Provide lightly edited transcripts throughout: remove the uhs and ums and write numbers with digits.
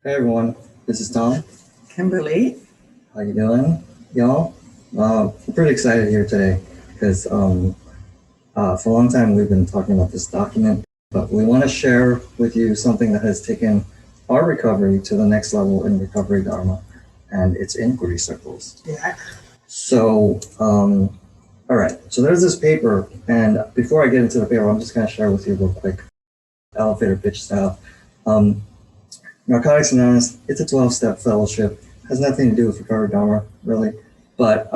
Hey everyone, this is Tom. Kimberly. How you doing, y'all? I'm pretty excited here today because for a long time we've been talking about this document, but we want to share with you something that has taken our recovery to the next level in recovery Dharma, and it's inquiry circles. Yeah. So, all right, so there's this paper, and before I get into the paper, I'm just going to share with you real quick, elevator pitch style. Narcotics Anonymous, it's a 12-step fellowship. Has nothing to do with recovery Dharma, really. But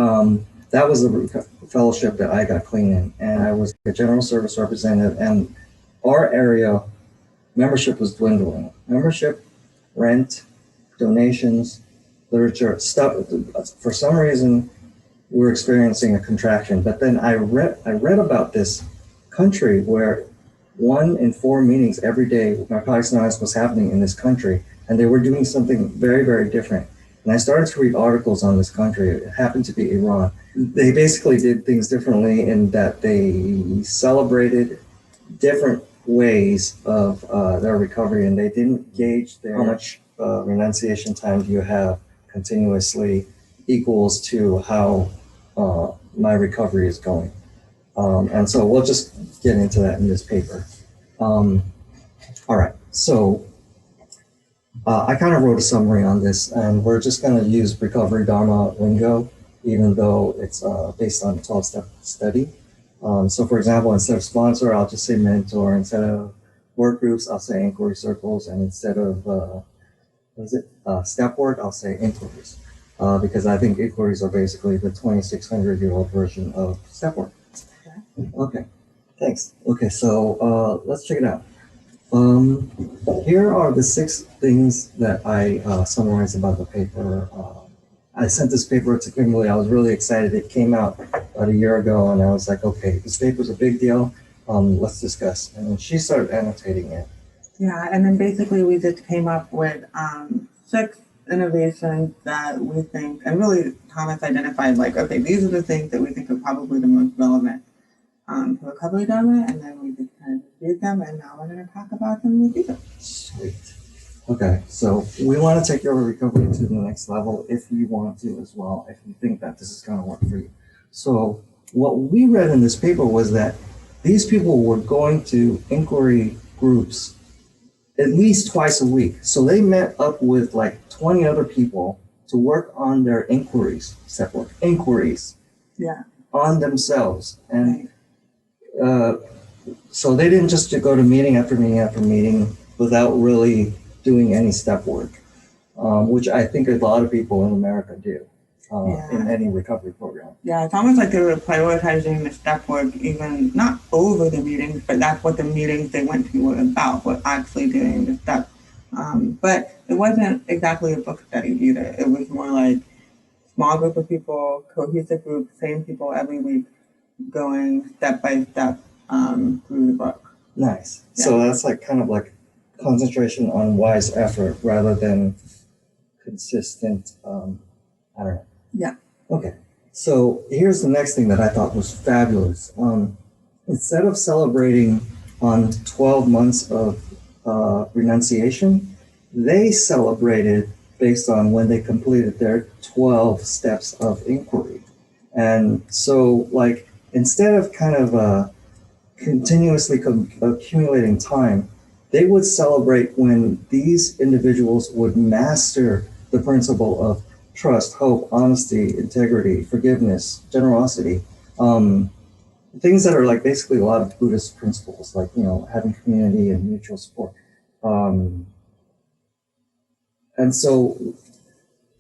that was the fellowship that I got clean in. And I was a general service representative. And our area, membership was dwindling. Membership, rent, donations, literature, stuff. For some reason, we were experiencing a contraction. But then I read about this country where 1 in 4 meetings every day, Narcotics Anonymous was happening in this country, and they were doing something very, very different. And I started to read articles on this country. It happened to be Iran. They basically did things differently in that they celebrated different ways of their recovery, and they didn't gauge how much renunciation time do you have continuously equals to how my recovery is going. And so we'll just get into that in this paper. All right, so I kind of wrote a summary on this, and we're just going to use recovery Dharma lingo, even though it's based on a 12-step study. So for example, instead of sponsor, I'll just say mentor. Instead of work groups, I'll say inquiry circles. And instead of, step work, I'll say inquiries. Because I think inquiries are basically the 2,600-year-old version of step work. Okay, thanks. Okay, so let's check it out. Here are the 6 things that I summarized about the paper. I sent this paper to Kimberly. I was really excited. It came out about a year ago, and I was like, okay, this paper's a big deal. Let's discuss. And then she started annotating it. Yeah, and then basically we just came up with 6 innovations that we think, and really Thomas identified like, okay, these are the things that we think are probably the most relevant to recovery Dharma, and then we just kind of read them, and now we're going to talk about them with you. Sweet. Okay, so we want to take your recovery to the next level if you want to as well, if you think that this is going to work for you. So what we read in this paper was that these people were going to inquiry groups at least twice a week. So they met up with like 20 other people to work on their inquiries, Yeah. on themselves. And so they didn't just go to meeting after meeting after meeting without really doing any step work, which I think a lot of people in America do in any recovery program. Yeah, it's almost like they were prioritizing the step work, even not over the meetings, but that's what the meetings they went to were about, were actually doing the steps. But it wasn't exactly a book study either. It was more like small group of people, cohesive group, same people every week, going step by step through the book. Nice. Yeah. So that's like kind of like concentration on wise effort rather than consistent, I don't know. Yeah. Okay. So here's the next thing that I thought was fabulous. Instead of celebrating on 12 months of renunciation, they celebrated based on when they completed their 12 steps of inquiry. And so like, instead of kind of continuously accumulating time, they would celebrate when these individuals would master the principle of trust, hope, honesty, integrity, forgiveness, generosity, things that are like basically a lot of Buddhist principles, like, you know, having community and mutual support. And so,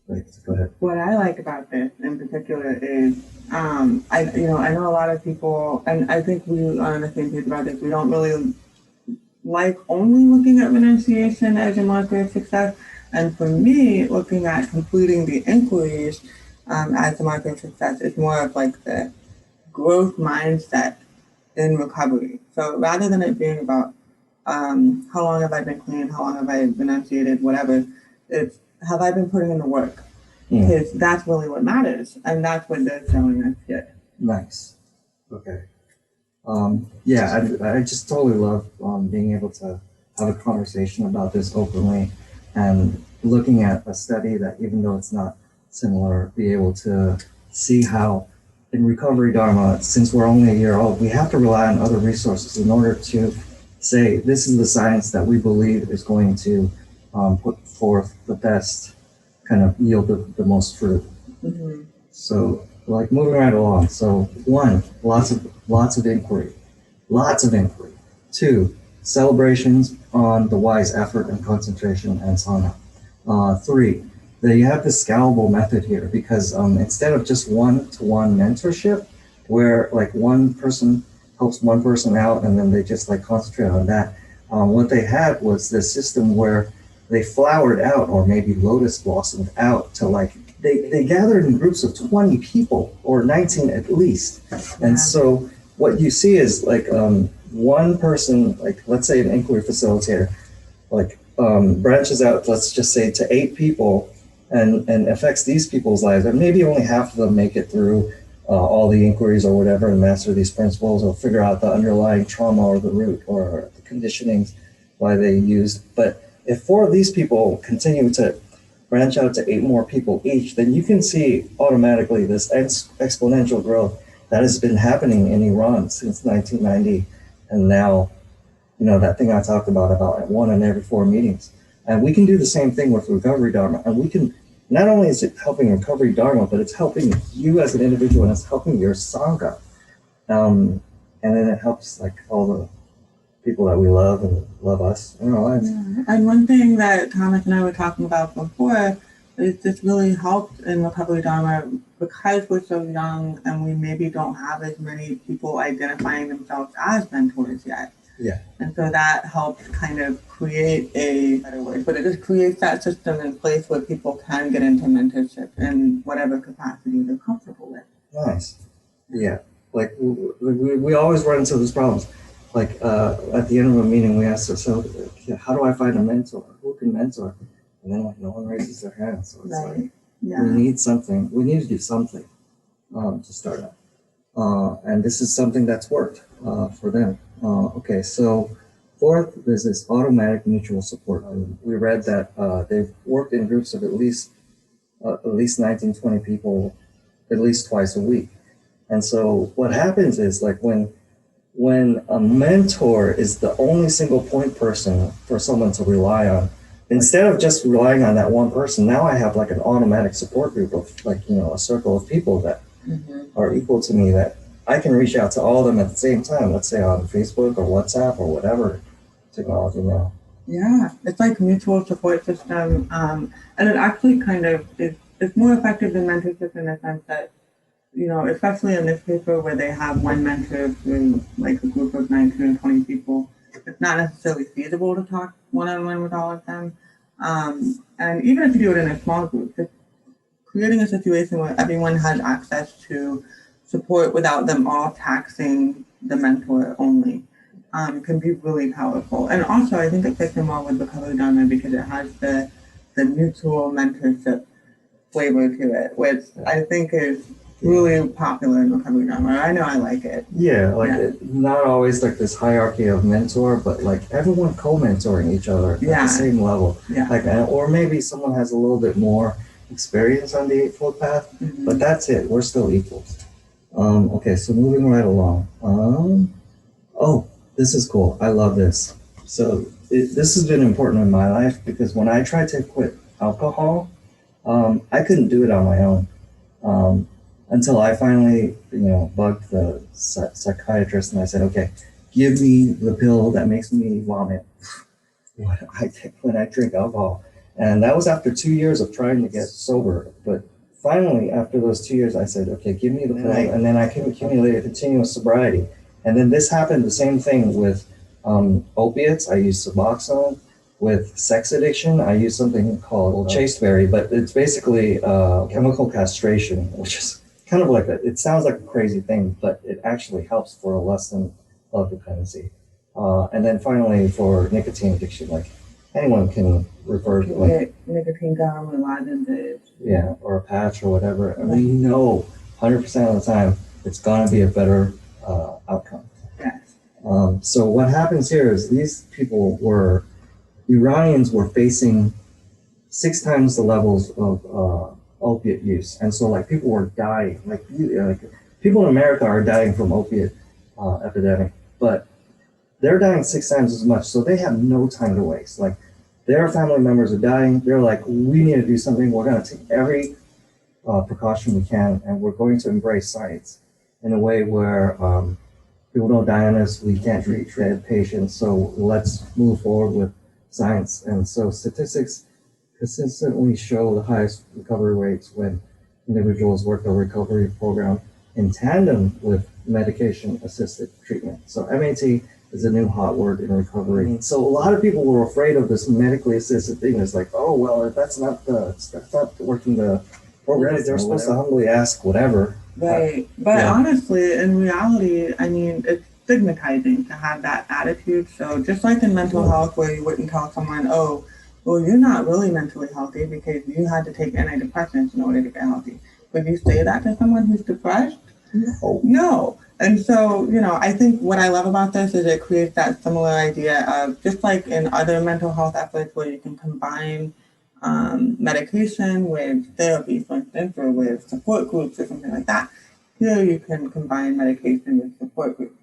wait, go ahead. What I like about this in particular is, I know a lot of people, and I think we are on the same page about this, we don't really like only looking at renunciation as a marker of success. And for me, looking at completing the inquiries as a marker of success is more of like the growth mindset in recovery. So rather than it being about how long have I been clean, how long have I renunciated, whatever, it's have I been putting in the work? Because that's really what matters, and that's what they're showing us here. Nice. Okay. Yeah, I just totally love being able to have a conversation about this openly, and looking at a study that, even though it's not similar, be able to see how in recovery Dharma, since we're only a year old, we have to rely on other resources in order to say this is the science that we believe is going to put forth the best, kind of yield the most fruit. Mm-hmm. So, like, moving right along. So, one, lots of inquiry. Two, celebrations on the wise effort and concentration and sana. Three, you have the scalable method here, because instead of just one-to-one mentorship, where like one person helps one person out and then they just like concentrate on that, what they had was this system where they flowered out, or maybe lotus blossomed out, to like they gathered in groups of 20 people or 19 at least. And so what you see is like one person, like let's say an inquiry facilitator, like branches out, let's just say, to 8 people, and affects these people's lives, and maybe only half of them make it through all the inquiries or whatever and master these principles or figure out the underlying trauma or the root or the conditionings why they used. But if 4 of these people continue to branch out to 8 more people each, then you can see automatically this exponential growth that has been happening in Iran since 1990. And now, you know, that thing I talked about 1 in every 4 meetings. And we can do the same thing with Recovery Dharma. And we can, not only is it helping Recovery Dharma, but it's helping you as an individual, and it's helping your Sangha. And then it helps like all the people that we love and love us in our lives. Yeah. And one thing that Thomas and I were talking about before is this really helped in Recovery Dharma because we're so young and we maybe don't have as many people identifying themselves as mentors yet. Yeah. And so that helps kind of create a better word, but it just creates that system in place where people can get into mentorship in whatever capacity they're comfortable with. Nice. Yeah. Like we always run into these problems. Like at the end of a meeting, we ask ourselves, how do I find a mentor? Who can mentor? And then like no one raises their hand. So it's Right. like, Yeah. we need something. We need to do something to start out. And this is something that's worked for them. Okay, so fourth is this automatic mutual support. We read that they've worked in groups of at least 19, 20 people at least twice a week. And so what happens is like when a mentor is the only single point person for someone to rely on, instead of just relying on that one person, now I have like an automatic support group of like, you know, a circle of people that are equal to me, that I can reach out to all of them at the same time, let's say on Facebook or WhatsApp or whatever technology now. Yeah, it's like mutual support system. And it actually kind of it's more effective than mentorship in the sense that, you know, especially in this paper where they have one mentor through like a group of 19 or 20 people, it's not necessarily feasible to talk one-on-one with all of them. And even if you do it in a small group, just creating a situation where everyone has access to support without them all taxing the mentor only can be really powerful. And also, I think it fits in well with Recovery Dharma because it has the mutual mentorship flavor to it, which I think is really popular in Recovery Dharma. I know I like it. Yeah, like not always like this hierarchy of mentor, but like everyone co-mentoring each other at the same level. Yeah. Like, or maybe someone has a little bit more experience on the Eightfold Path, but that's it. We're still equals. Okay, so moving right along. Oh, this is cool. I love this. So this has been important in my life because when I tried to quit alcohol, I couldn't do it on my own until I finally, you know, bugged the psychiatrist and I said, okay, give me the pill that makes me vomit when I drink alcohol. And that was after 2 years of trying to get sober. But finally, after those 2 years, I said, okay, give me the pill. And then I can accumulate a continuous sobriety. And then this happened, the same thing with opiates. I used Suboxone. With sex addiction, I use something called chasteberry, but it's basically chemical castration, which is kind of like it sounds like a crazy thing, but it actually helps for a lessen love dependency. And then finally for nicotine addiction, like anyone can refer to like nicotine gum or lozenges. Yeah, or a patch or whatever. I mean, you know, 100% of the time, it's gonna be a better outcome. Yes. So what happens here is these people Iranians were facing 6 times the levels of opiate use. And so like people were dying, like people in America are dying from opiate epidemic, but they're dying 6 times as much. So they have no time to waste. Like their family members are dying. They're like, we need to do something. We're going to take every precaution we can, and we're going to embrace science in a way where people don't die on us. We can't treat patients. So let's move forward with science. And so statistics consistently show the highest recovery rates when individuals work a recovery program in tandem with medication-assisted treatment. So MAT is a new hot word in recovery. So a lot of people were afraid of this medically assisted thing. It's like, oh well, if that's not working the program, they're supposed to humbly ask whatever. Right. But honestly, in reality, I mean, it's stigmatizing to have that attitude. So just like in mental health, where you wouldn't tell someone, oh, well, you're not really mentally healthy because you had to take antidepressants in order to get healthy. Would you say that to someone who's depressed? No. And so, I think what I love about this is it creates that similar idea of, just like in other mental health efforts where you can combine medication with therapy, for instance, or with support groups or something like that. Here you can combine medication with support groups.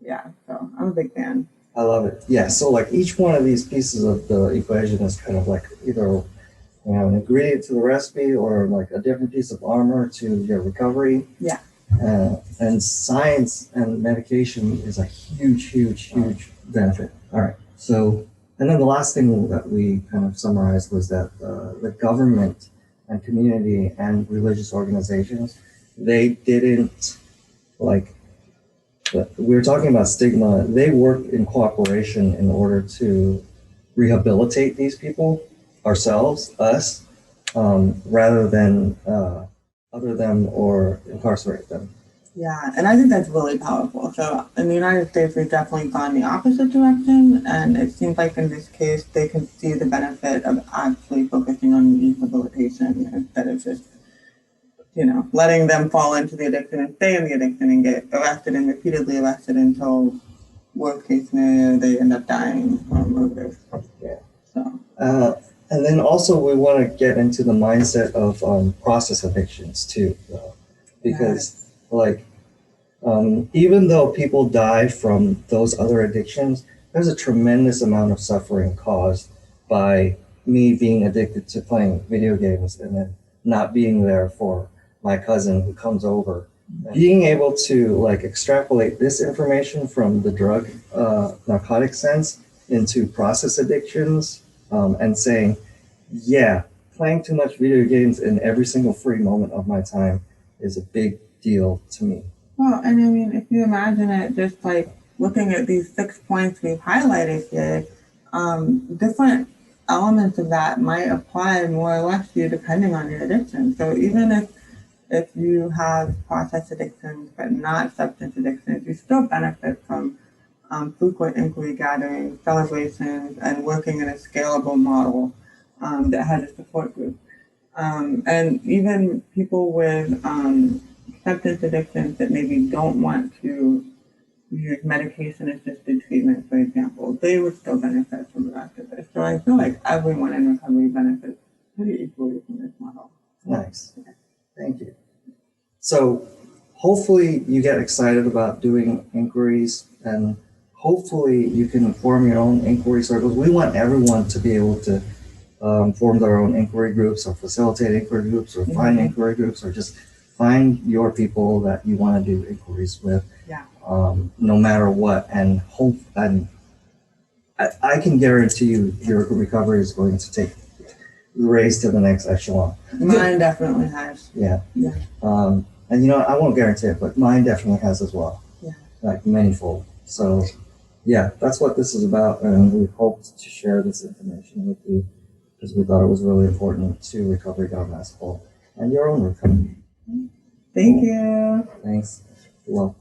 Yeah, so I'm a big fan. I love it. Yeah, so like each one of these pieces of the equation is kind of like either an ingredient to the recipe or like a different piece of armor to your recovery. Yeah. And science and medication is a huge benefit. All right. So, and then the last thing that we kind of summarized was that the government and community and religious organizations, they didn't we were talking about stigma. They work in cooperation in order to rehabilitate these people, us, rather than other them or incarcerate them. Yeah, and I think that's really powerful. So in the United States, we've definitely gone the opposite direction, and it seems like in this case, they can see the benefit of actually focusing on rehabilitation instead of just, letting them fall into the addiction and stay in the addiction and get arrested and repeatedly arrested until, worst case scenario, they end up dying from overdose. Yeah. So. And then also we want to get into the mindset of process addictions too, because even though people die from those other addictions, there's a tremendous amount of suffering caused by me being addicted to playing video games and then not being there for my cousin who comes over. Being able to extrapolate this information from the drug narcotic sense into process addictions and saying, yeah, playing too much video games in every single free moment of my time is a big deal to me. Well, and I mean, if you imagine it, just like looking at these 6 points we've highlighted here, different elements of that might apply more or less to you depending on your addiction. So even if you have process addictions but not substance addictions, you still benefit from frequent inquiry gatherings, celebrations, and working in a scalable model that has a support group. And even people with substance addictions that maybe don't want to use medication-assisted treatment, for example, they would still benefit from the rest of this. So I feel like everyone in recovery benefits pretty equally from this model. Nice. Thank you. So hopefully you get excited about doing inquiries, and hopefully you can form your own inquiry circles. We want everyone to be able to form their own inquiry groups or facilitate inquiry groups or find inquiry groups or just find your people that you want to do inquiries with, no matter what. And hope, and I can guarantee you your recovery is going to take raised to the next echelon. Mine definitely has. Yeah. And I won't guarantee it, but mine definitely has as well. Yeah. Like manyfold. So yeah, that's what this is about, and we hoped to share this information with you because we thought it was really important to Recovery Gone Mass Full and your own recovery. Thank you. Thanks. Well.